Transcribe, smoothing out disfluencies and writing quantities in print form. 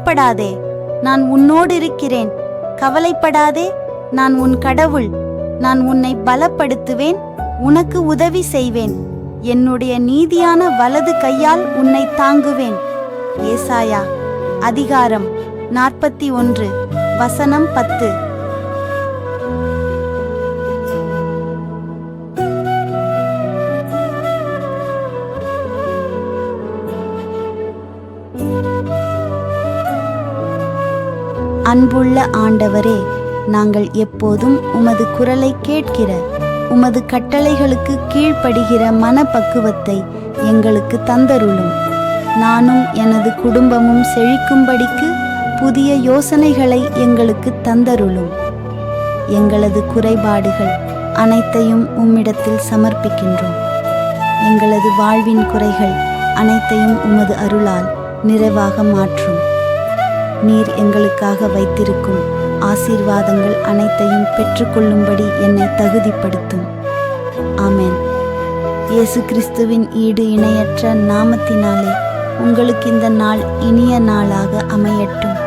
பயப்படாதே, நான் உன்னோடு இருக்கிறேன். கவலைப்படாதே, நான் உன் கடவுள். நான் உன்னை பலப்படுத்துவேன், உனக்கு உதவி செய்வேன். என்னுடைய நீதியான வலது கையால் உன்னை தாங்குவேன். ஏசாயா அதிகாரம் 41 வசனம் 10. அன்புள்ள ஆண்டவரே, நாங்கள் எப்போதும் உமது குரலை கேட்கிற, உமது கட்டளைகளுக்கு கீழ்ப்படுகிற மனப்பக்குவத்தை எங்களுக்கு தந்தருளும். நானும் எனது குடும்பமும் செழிக்கும்படிக்கு புதிய யோசனைகளை எங்களுக்கு தந்தருளும். எங்களது குறைபாடுகள் அனைத்தையும் உம்மிடத்தில் சமர்ப்பிக்கின்றோம். எங்களது வாழ்வின் குறைகள் அனைத்தையும் உமது அருளால் நிறைவாக மாற்றும். நீர் எங்களுக்காக வைத்திருக்கும் ஆசீர்வாதங்கள் அனைத்தையும் பெற்றுக்கொள்ளும்படி என்னை தகுதிப்படுத்தும். ஆமென். இயேசு கிறிஸ்துவின் ஈடு இணையற்ற நாமத்தினாலே உங்களுக்கு இந்த நாள் இனிய நாளாக அமையட்டும்.